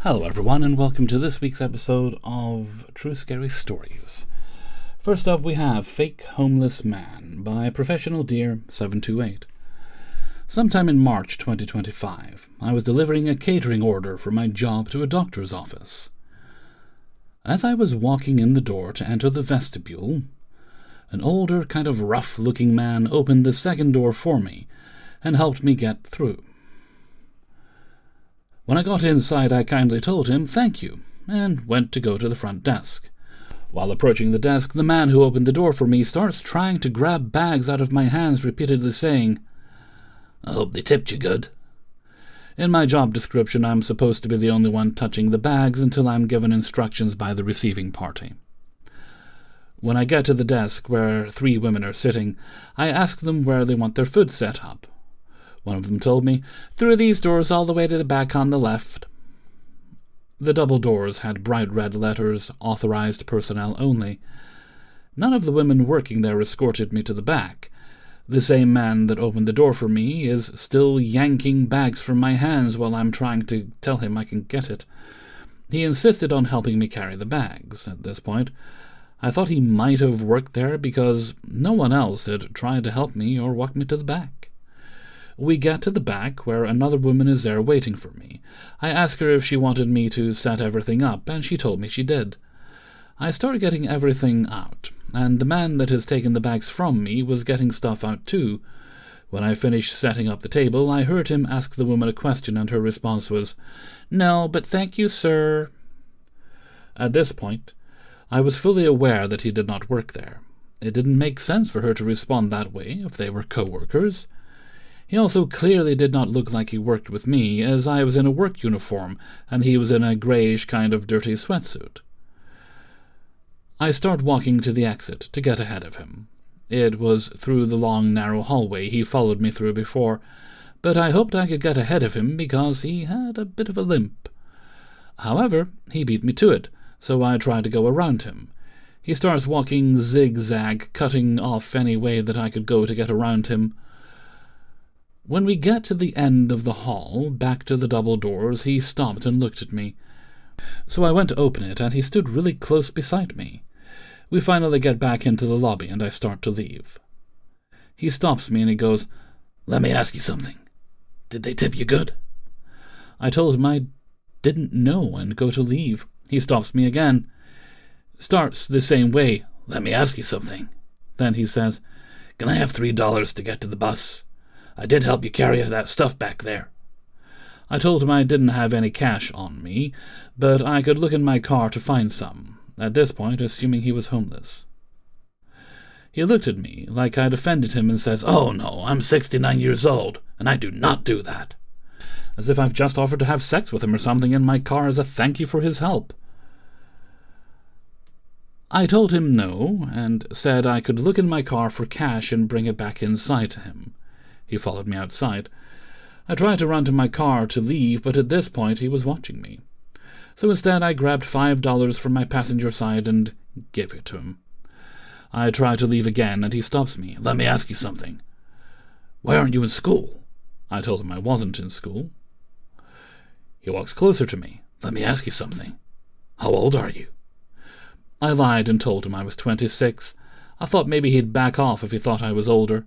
Hello everyone, and welcome to this week's episode of True Scary Stories. First up, we have Fake Homeless Man by Professional Deer 728. Sometime in March 2025, I was delivering a catering order for my job to a doctor's office. As I was walking in the door to enter the vestibule, an older, kind of rough-looking man opened the second door for me and helped me get through. When I got inside, I kindly told him thank you and went to go to the front desk. While approaching the desk, the man who opened the door for me starts trying to grab bags out of my hands, repeatedly saying, "I hope they tipped you good." In my job description, I'm supposed to be the only one touching the bags until I'm given instructions by the receiving party. When I get to the desk where 3 women are sitting, I ask them where they want their food set up. One of them told me, "Through these doors all the way to the back on the left." The double doors had bright red letters, "Authorized personnel only." None of the women working there escorted me to the back. The same man that opened the door for me is still yanking bags from my hands while I'm trying to tell him I can get it. He insisted on helping me carry the bags. At this point, I thought he might have worked there because no one else had tried to help me or walk me to the back. We get to the back, where another woman is there waiting for me. I ask her if she wanted me to set everything up, and she told me she did. I start getting everything out, and the man that has taken the bags from me was getting stuff out too. When I finished setting up the table, I heard him ask the woman a question, and her response was, "No, but thank you, sir." At this point, I was fully aware that he did not work there. It didn't make sense for her to respond that way if they were co-workers. He also clearly did not look like he worked with me, as I was in a work uniform, and he was in a grayish kind of dirty sweatsuit. I start walking to the exit to get ahead of him. It was through the long, narrow hallway he followed me through before, but I hoped I could get ahead of him because he had a bit of a limp. However, he beat me to it, so I tried to go around him. He starts walking zigzag, cutting off any way that I could go to get around him. When we get to the end of the hall, back to the double doors, he stopped and looked at me. So I went to open it, and he stood really close beside me. We finally get back into the lobby, and I start to leave. He stops me, and he goes, "Let me ask you something. Did they tip you good?" I told him I didn't know and go to leave. He stops me again. Starts the same way, "Let me ask you something." Then he says, "Can I have $3 to get to the bus? I did help you carry that stuff back there." I told him I didn't have any cash on me, but I could look in my car to find some, at this point assuming he was homeless. He looked at me like I'd offended him and says, "Oh no, I'm 69 years old, and I do not do that." As if I've just offered to have sex with him or something in my car as a thank you for his help. I told him no, and said I could look in my car for cash and bring it back inside to him. He followed me outside. I tried to run to my car to leave, but at this point he was watching me. So instead I grabbed $5 from my passenger side and gave it to him. I tried to leave again, and he stops me. "Let me ask you something. Why aren't you in school?" I told him I wasn't in school. He walks closer to me. "Let me ask you something. How old are you?" I lied and told him I was 26. I thought maybe he'd back off if he thought I was older.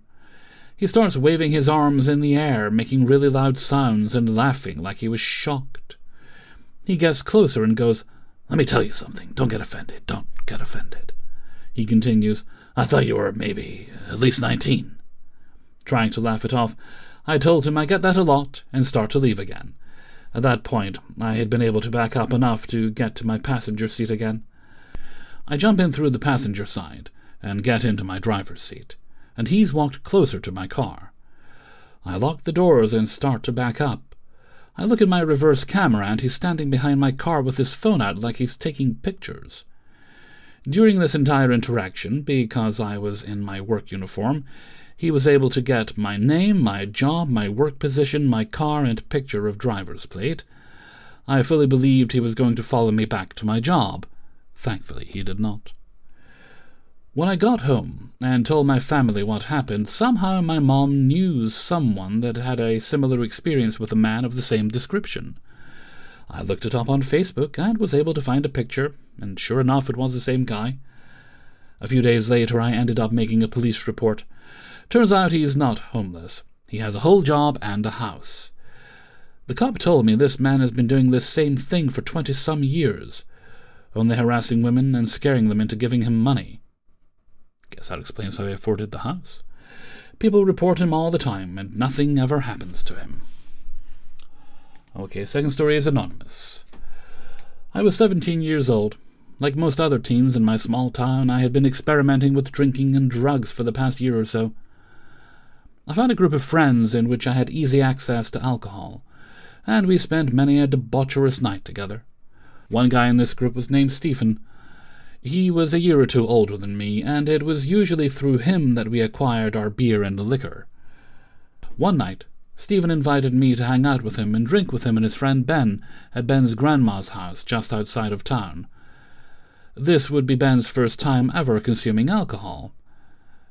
He starts waving his arms in the air, making really loud sounds and laughing like he was shocked. He gets closer and goes, "Let me tell you something. Don't get offended. Don't get offended." He continues, "I thought you were maybe at least 19. Trying to laugh it off, I told him I get that a lot and start to leave again. At that point, I had been able to back up enough to get to my passenger seat again. I jump in through the passenger side and get into my driver's seat, and he's walked closer to my car. I lock the doors and start to back up. I look at my reverse camera, and he's standing behind my car with his phone out like he's taking pictures. During this entire interaction, because I was in my work uniform, he was able to get my name, my job, my work position, my car, and picture of driver's plate. I fully believed he was going to follow me back to my job. Thankfully, he did not. When I got home and told my family what happened, somehow my mom knew someone that had a similar experience with a man of the same description. I looked it up on Facebook and was able to find a picture, and sure enough it was the same guy. A few days later I ended up making a police report. Turns out he's not homeless. He has a whole job and a house. The cop told me this man has been doing this same thing for 20-some years, only harassing women and scaring them into giving him money. Guess that explains how he afforded the house. People report him all the time, and nothing ever happens to him. Okay, second story is anonymous. I was 17 years old. Like most other teens in my small town, I had been experimenting with drinking and drugs for the past year or so. I found a group of friends in which I had easy access to alcohol, and we spent many a debaucherous night together. One guy in this group was named Stephen. He was a year or two older than me, and it was usually through him that we acquired our beer and liquor. One night, Stephen invited me to hang out with him and drink with him and his friend Ben at Ben's grandma's house just outside of town. This would be Ben's first time ever consuming alcohol,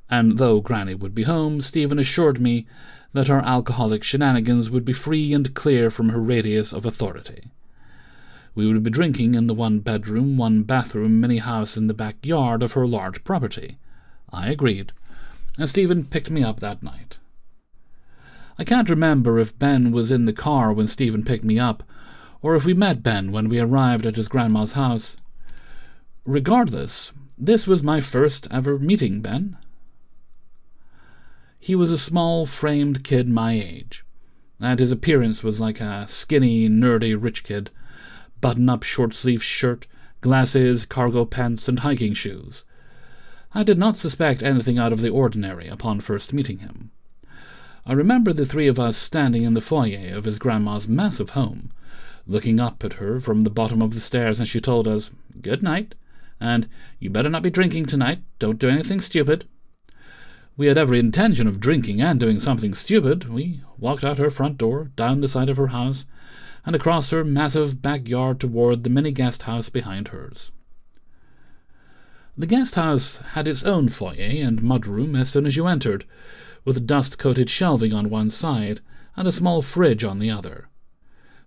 and though Granny would be home, Stephen assured me that our alcoholic shenanigans would be free and clear from her radius of authority. We would be drinking in the one-bedroom, one-bathroom mini-house in the backyard of her large property. I agreed, and Stephen picked me up that night. I can't remember if Ben was in the car when Stephen picked me up, or if we met Ben when we arrived at his grandma's house. Regardless, this was my first ever meeting Ben. He was a small-framed kid my age, and his appearance was like a skinny, nerdy rich kid, button-up short-sleeved shirt, glasses, cargo pants, and hiking shoes. I did not suspect anything out of the ordinary upon first meeting him. I remember the three of us standing in the foyer of his grandma's massive home, looking up at her from the bottom of the stairs as she told us, "Good night," and "You better not be drinking tonight, don't do anything stupid." We had every intention of drinking and doing something stupid. We walked out her front door, down the side of her house, and across her massive backyard toward the mini guest house behind hers. The guest house had its own foyer and mudroom as soon as you entered, with dust-coated shelving on one side and a small fridge on the other.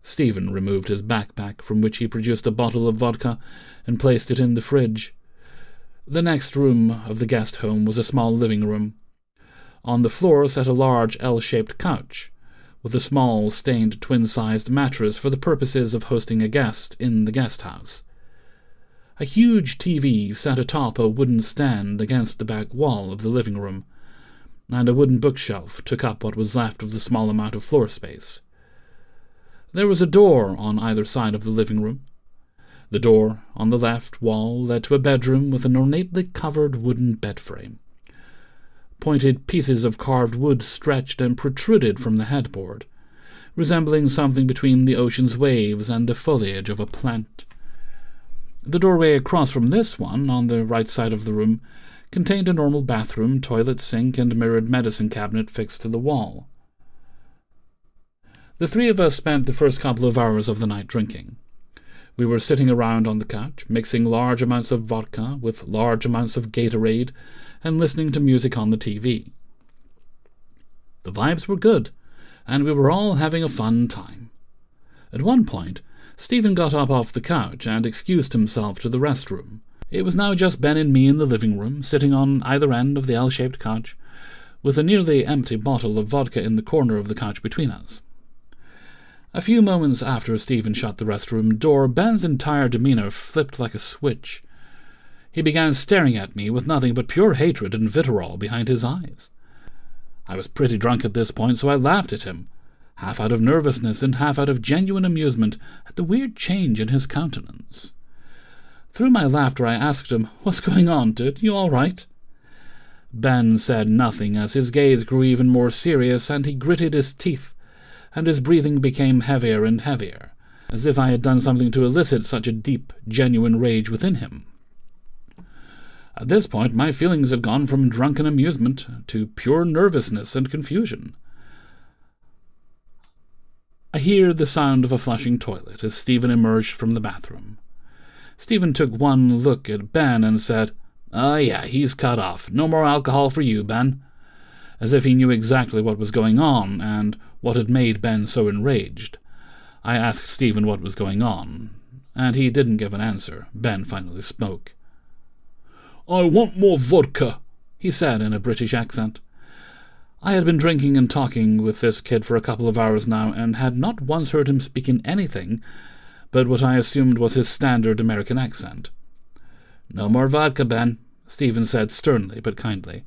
Stephen removed his backpack, from which he produced a bottle of vodka, and placed it in the fridge. The next room of the guest home was a small living room. On the floor sat a large L-shaped couch, with a small, stained twin-sized mattress for the purposes of hosting a guest in the guest house. A huge TV sat atop a wooden stand against the back wall of the living room, and a wooden bookshelf took up what was left of the small amount of floor space. There was a door on either side of the living room. The door on the left wall led to a bedroom with an ornately covered wooden bed frame. Pointed pieces of carved wood stretched and protruded from the headboard, resembling something between the ocean's waves and the foliage of a plant. The doorway across from this one, on the right side of the room, contained a normal bathroom, toilet, sink, and mirrored medicine cabinet fixed to the wall. The three of us spent the first couple of hours of the night drinking. We were sitting around on the couch, mixing large amounts of vodka with large amounts of Gatorade and listening to music on the TV. The vibes were good, and we were all having a fun time. At one point, Stephen got up off the couch and excused himself to the restroom. It was now just Ben and me in the living room, sitting on either end of the L-shaped couch, with a nearly empty bottle of vodka in the corner of the couch between us. A few moments after Stephen shut the restroom door, Ben's entire demeanor flipped like a switch. He began staring at me with nothing but pure hatred and vitriol behind his eyes. I was pretty drunk at this point, so I laughed at him, half out of nervousness and half out of genuine amusement at the weird change in his countenance. Through my laughter I asked him, "What's going on, dude? You all right?" Ben said nothing as his gaze grew even more serious, and he gritted his teeth, and his breathing became heavier and heavier, as if I had done something to elicit such a deep, genuine rage within him. At this point my feelings had gone from drunken amusement to pure nervousness and confusion. I hear the sound of a flushing toilet as Stephen emerged from the bathroom. Stephen took one look at Ben and said, "Oh yeah, he's cut off. No more alcohol for you, Ben," as if he knew exactly what was going on and what had made Ben so enraged. I asked Stephen what was going on, and he didn't give an answer. Ben finally spoke. "I want more vodka," he said in a British accent. I had been drinking and talking with this kid for a couple of hours now, and had not once heard him speak in anything but what I assumed was his standard American accent. "No more vodka, Ben," Stephen said sternly but kindly,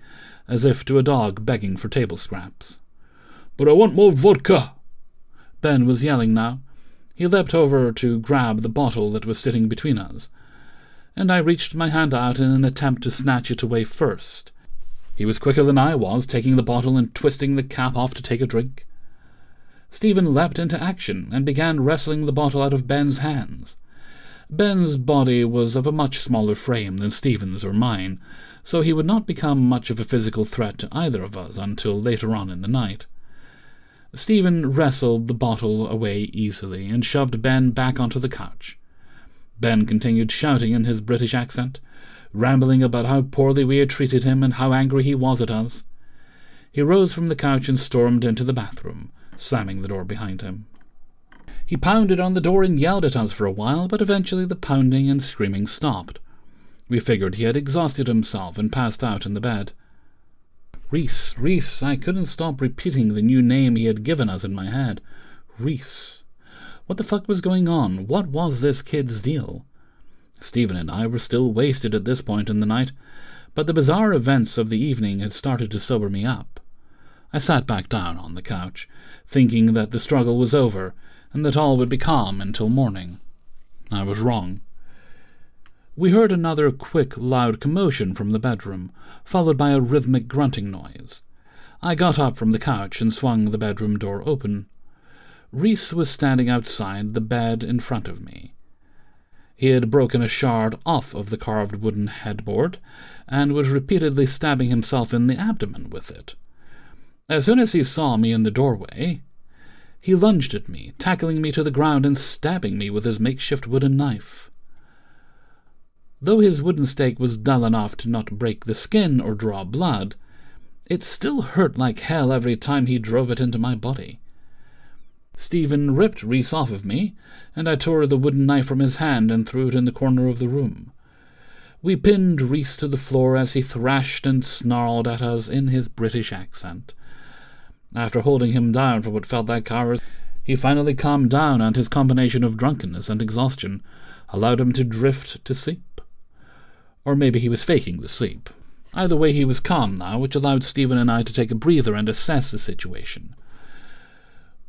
as if to a dog begging for table scraps. "But I want more vodka!" Ben was yelling now. He leapt over to grab the bottle that was sitting between us, and I reached my hand out in an attempt to snatch it away first. He was quicker than I was, taking the bottle and twisting the cap off to take a drink. Stephen leapt into action and began wresting the bottle out of Ben's hands. Ben's body was of a much smaller frame than Stephen's or mine, so he would not become much of a physical threat to either of us until later on in the night. Stephen wrestled the bottle away easily and shoved Ben back onto the couch. Ben continued shouting in his British accent, rambling about how poorly we had treated him and how angry he was at us. He rose from the couch and stormed into the bathroom, slamming the door behind him. He pounded on the door and yelled at us for a while, but eventually the pounding and screaming stopped. We figured he had exhausted himself and passed out in the bed. Reese, I couldn't stop repeating the new name he had given us in my head. Reese. What the fuck was going on? What was this kid's deal? Stephen and I were still wasted at this point in the night, but the bizarre events of the evening had started to sober me up. I sat back down on the couch, thinking that the struggle was over and that all would be calm until morning. I was wrong. We heard another quick, loud commotion from the bedroom, followed by a rhythmic grunting noise. I got up from the couch and swung the bedroom door open. Reese was standing outside the bed in front of me. He had broken a shard off of the carved wooden headboard and was repeatedly stabbing himself in the abdomen with it. As soon as he saw me in the doorway, he lunged at me, tackling me to the ground and stabbing me with his makeshift wooden knife. Though his wooden stake was dull enough to not break the skin or draw blood, it still hurt like hell every time he drove it into my body. Stephen ripped Reese off of me, and I tore the wooden knife from his hand and threw it in the corner of the room. We pinned Reese to the floor as he thrashed and snarled at us in his British accent. After holding him down for what felt like hours, he finally calmed down, and his combination of drunkenness and exhaustion allowed him to drift to sleep. Or maybe he was faking the sleep. Either way, he was calm now, which allowed Stephen and I to take a breather and assess the situation.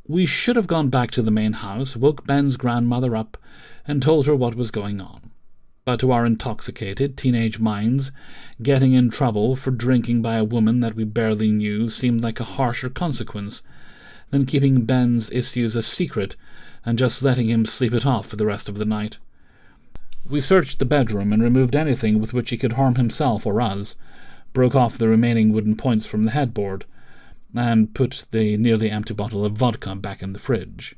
We should have gone back to the main house, woke Ben's grandmother up, and told her what was going on. But to our intoxicated teenage minds, getting in trouble for drinking by a woman that we barely knew seemed like a harsher consequence than keeping Ben's issues a secret and just letting him sleep it off for the rest of the night. We searched the bedroom and removed anything with which he could harm himself or us, broke off the remaining wooden points from the headboard, and put the nearly empty bottle of vodka back in the fridge.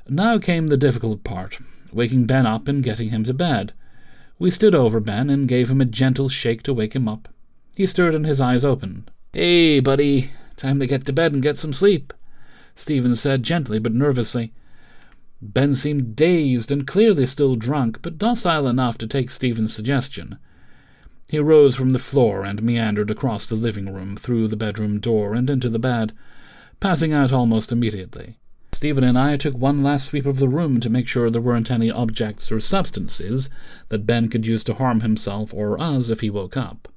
Now came the difficult part, waking Ben up and getting him to bed. We stood over Ben and gave him a gentle shake to wake him up. He stirred and his eyes opened. "Hey, buddy, time to get to bed and get some sleep," Stephen said gently but nervously. Ben seemed dazed and clearly still drunk, but docile enough to take Stephen's suggestion. He rose from the floor and meandered across the living room, through the bedroom door and into the bed, passing out almost immediately. Stephen and I took one last sweep of the room to make sure there weren't any objects or substances that Ben could use to harm himself or us if he woke up.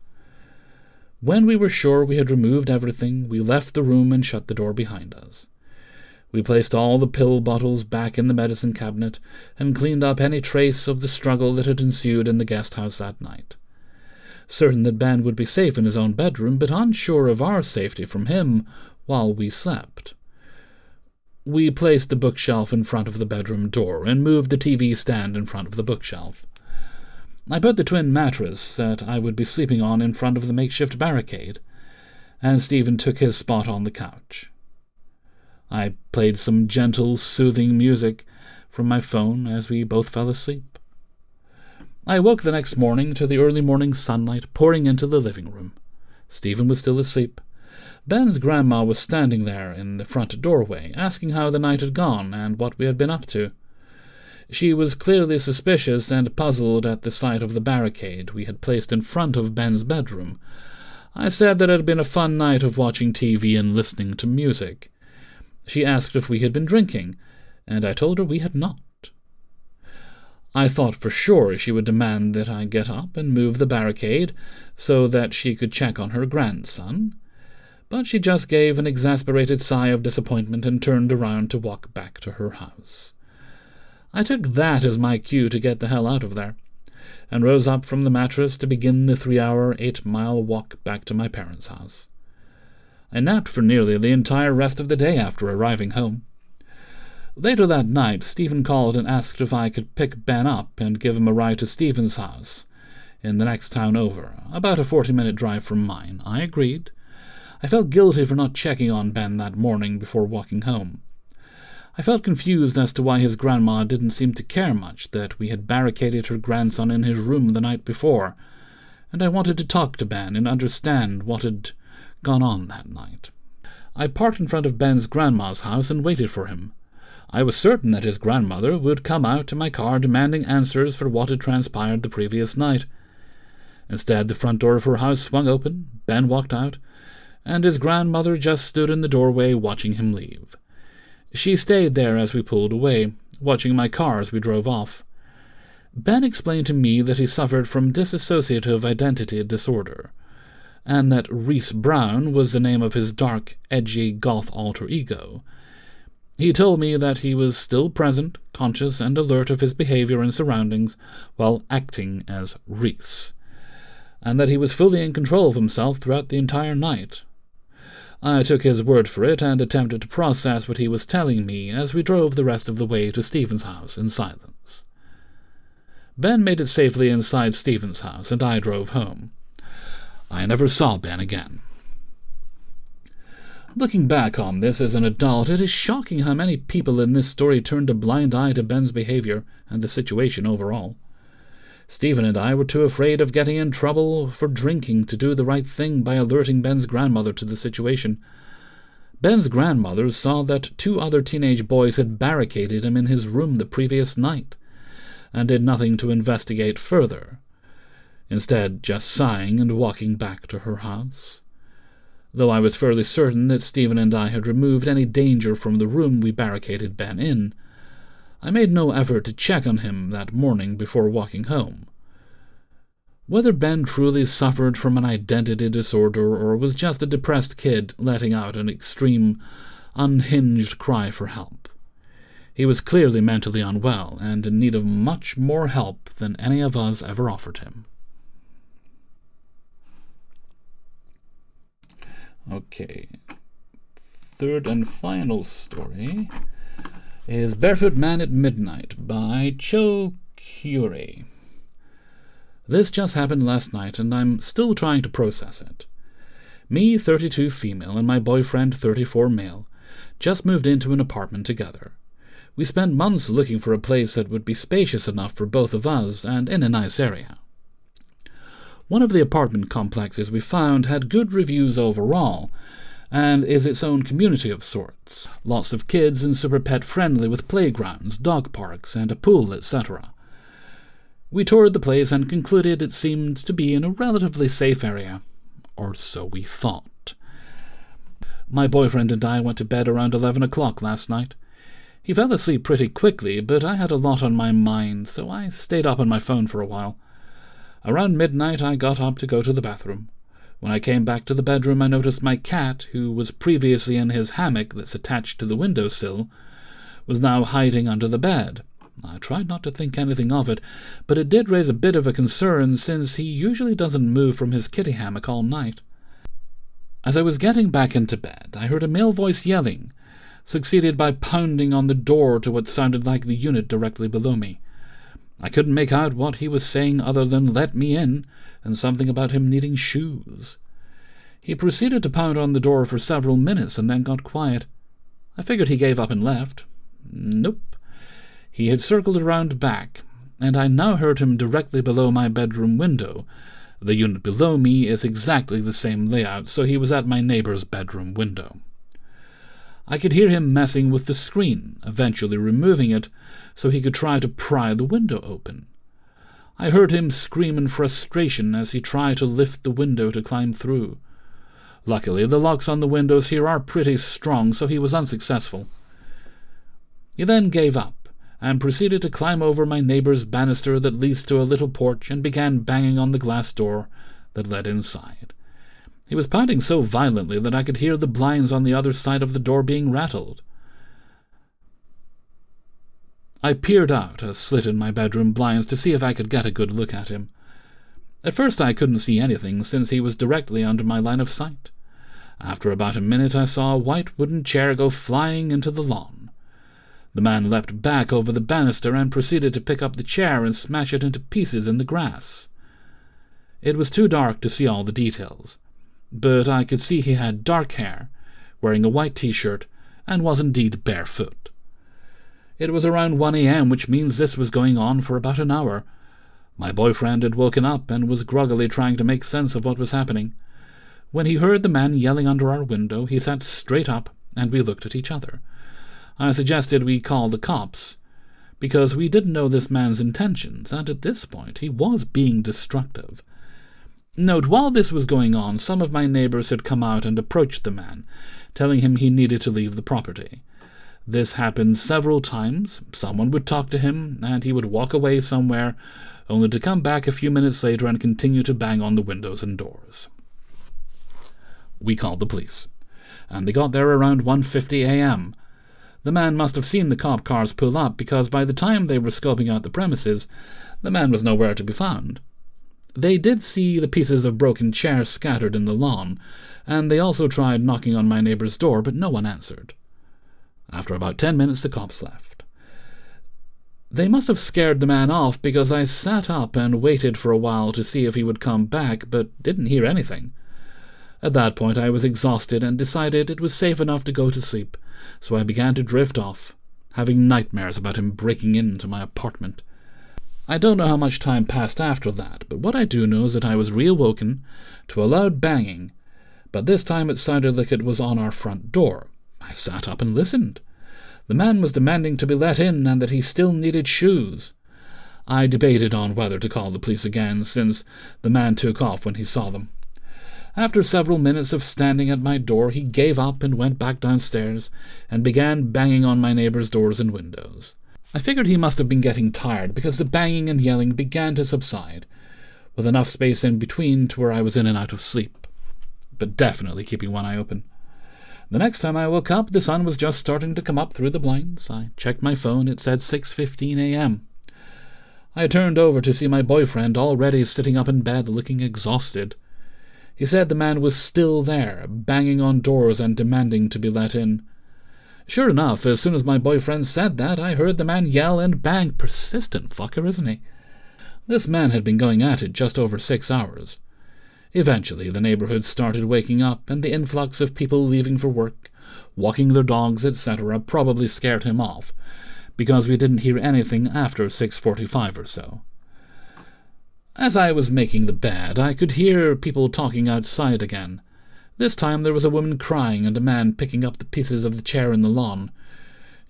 When we were sure we had removed everything, we left the room and shut the door behind us. We placed all the pill bottles back in the medicine cabinet and cleaned up any trace of the struggle that had ensued in the guest house that night. Certain that Ben would be safe in his own bedroom, but unsure of our safety from him while we slept. We placed the bookshelf in front of the bedroom door and moved the TV stand in front of the bookshelf. I put the twin mattress that I would be sleeping on in front of the makeshift barricade, and Stephen took his spot on the couch. I played some gentle, soothing music from my phone as we both fell asleep. I woke the next morning to the early morning sunlight pouring into the living room. Stephen was still asleep, Ben's grandma was standing there in the front doorway, asking how the night had gone and what we had been up to. She was clearly suspicious and puzzled at the sight of the barricade we had placed in front of Ben's bedroom. I said that it had been a fun night of watching TV and listening to music. She asked if we had been drinking, and I told her we had not. I thought for sure she would demand that I get up and move the barricade so that she could check on her grandson, but she just gave an exasperated sigh of disappointment and turned around to walk back to her house. I took that as my cue to get the hell out of there, and rose up from the mattress to begin the 3-hour, 8-mile walk back to my parents' house. I napped for nearly the entire rest of the day after arriving home. Later that night, Stephen called and asked if I could pick Ben up and give him a ride to Stephen's house, in the next town over, about a 40-minute drive from mine. I agreed. I felt guilty for not checking on Ben that morning before walking home. I felt confused as to why his grandma didn't seem to care much that we had barricaded her grandson in his room the night before, and I wanted to talk to Ben and understand what had gone on that night. I parked in front of Ben's grandma's house and waited for him. I was certain that his grandmother would come out to my car demanding answers for what had transpired the previous night. Instead, the front door of her house swung open, Ben walked out, and his grandmother just stood in the doorway watching him leave. She stayed there as we pulled away, watching my car as we drove off. Ben explained to me that he suffered from dissociative identity disorder, and that Reese Brown was the name of his dark, edgy goth alter ego. He told me that he was still present, conscious, and alert of his behavior and surroundings while acting as Reese, and that he was fully in control of himself throughout the entire night. I took his word for it and attempted to process what he was telling me as we drove the rest of the way to Stephen's house in silence. Ben made it safely inside Stephen's house, and I drove home. I never saw Ben again. Looking back on this as an adult, it is shocking how many people in this story turned a blind eye to Ben's behavior and the situation overall. Stephen and I were too afraid of getting in trouble for drinking to do the right thing by alerting Ben's grandmother to the situation. Ben's grandmother saw that 2 other teenage boys had barricaded him in his room the previous night, and did nothing to investigate further, instead just sighing and walking back to her house. Though I was fairly certain that Stephen and I had removed any danger from the room we barricaded Ben in, I made no effort to check on him that morning before walking home. Whether Ben truly suffered from an identity disorder or was just a depressed kid letting out an extreme, unhinged cry for help, he was clearly mentally unwell and in need of much more help than any of us ever offered him. Okay, third and final story is Barefoot Man at Midnight by Cho Kyurei. This just happened last night, and I'm still trying to process it. Me, 32 female, and my boyfriend, 34 male, just moved into an apartment together. We spent months looking for a place that would be spacious enough for both of us and in a nice area. One of the apartment complexes we found had good reviews overall, and is its own community of sorts. Lots of kids and super pet-friendly with playgrounds, dog parks, and a pool, etc. We toured the place and concluded it seemed to be in a relatively safe area, or so we thought. My boyfriend and I went to bed around 11 o'clock last night. He fell asleep pretty quickly, but I had a lot on my mind, so I stayed up on my phone for a while. Around midnight I got up to go to the bathroom. When I came back to the bedroom, I noticed my cat, who was previously in his hammock that's attached to the windowsill, was now hiding under the bed. I tried not to think anything of it, but it did raise a bit of a concern since he usually doesn't move from his kitty hammock all night. As I was getting back into bed, I heard a male voice yelling, succeeded by pounding on the door to what sounded like the unit directly below me. I couldn't make out what he was saying other than "let me in," and something about him needing shoes. He proceeded to pound on the door for several minutes and then got quiet. I figured he gave up and left. Nope. He had circled around back, and I now heard him directly below my bedroom window, The unit below me is exactly the same layout, so he was at my neighbor's bedroom window. I could hear him messing with the screen, eventually removing it so he could try to pry the window open. I heard him scream in frustration as he tried to lift the window to climb through. Luckily, the locks on the windows here are pretty strong, so he was unsuccessful. He then gave up and proceeded to climb over my neighbor's banister that leads to a little porch and began banging on the glass door that led inside. He was pounding so violently that I could hear the blinds on the other side of the door being rattled. I peered out a slit in my bedroom blinds to see if I could get a good look at him. At first I couldn't see anything, since he was directly under my line of sight. After about a minute I saw a white wooden chair go flying into the lawn. The man leapt back over the banister and proceeded to pick up the chair and smash it into pieces in the grass. It was too dark to see all the details, but I could see he had dark hair, wearing a white t-shirt, and was indeed barefoot. It was around 1 a.m., which means this was going on for about an hour. My boyfriend had woken up and was groggily trying to make sense of what was happening. When he heard the man yelling under our window, he sat straight up, and we looked at each other. I suggested we call the cops, because we didn't know this man's intentions, and at this point he was being destructive. Note, while this was going on, some of my neighbors had come out and approached the man, telling him he needed to leave the property. This happened several times. Someone would talk to him, and he would walk away somewhere, only to come back a few minutes later and continue to bang on the windows and doors. We called the police, and they got there around 1:50 a.m. The man must have seen the cop cars pull up, because by the time they were scoping out the premises, the man was nowhere to be found. They did see the pieces of broken chairs scattered in the lawn, and they also tried knocking on my neighbor's door, but no one answered. After about 10 minutes, the cops left. They must have scared the man off, because I sat up and waited for a while to see if he would come back, but didn't hear anything. At that point I was exhausted and decided it was safe enough to go to sleep, so I began to drift off, having nightmares about him breaking into my apartment. I don't know how much time passed after that, but what I do know is that I was reawoken to a loud banging, but this time it sounded like it was on our front door. I sat up and listened. The man was demanding to be let in and that he still needed shoes. I debated on whether to call the police again, since the man took off when he saw them. After several minutes of standing at my door, he gave up and went back downstairs and began banging on my neighbor's doors and windows. I figured he must have been getting tired, because the banging and yelling began to subside, with enough space in between to where I was in and out of sleep, but definitely keeping one eye open. The next time I woke up, the sun was just starting to come up through the blinds. I checked my phone. It said 6:15 a.m. I turned over to see my boyfriend already sitting up in bed, looking exhausted. He said the man was still there, banging on doors and demanding to be let in. Sure enough, as soon as my boyfriend said that, I heard the man yell and bang. Persistent fucker, isn't he? This man had been going at it just over 6 hours. Eventually, the neighborhood started waking up, and the influx of people leaving for work, walking their dogs, etc., probably scared him off, because we didn't hear anything after 6:45 or so. As I was making the bed, I could hear people talking outside again. This time there was a woman crying and a man picking up the pieces of the chair in the lawn,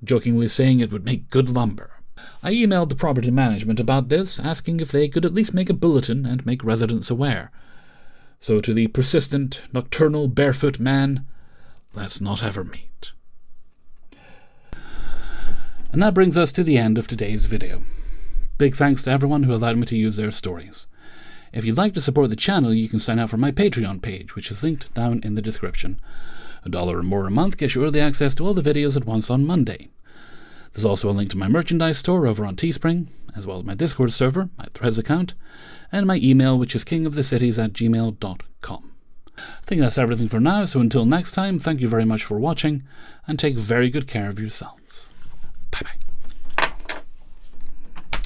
jokingly saying it would make good lumber. I emailed the property management about this, asking if they could at least make a bulletin and make residents aware. So to the persistent, nocturnal, barefoot man, let's not ever meet. And that brings us to the end of today's video. Big thanks to everyone who allowed me to use their stories. If you'd like to support the channel, you can sign up for my Patreon page, which is linked down in the description. $1 or more a month gets you early access to all the videos at once on Monday. There's also a link to my merchandise store over on Teespring, as well as my Discord server, my Threads account, and my email, which is kingofthecities@gmail.com. I think that's everything for now, so until next time, thank you very much for watching, and take very good care of yourself.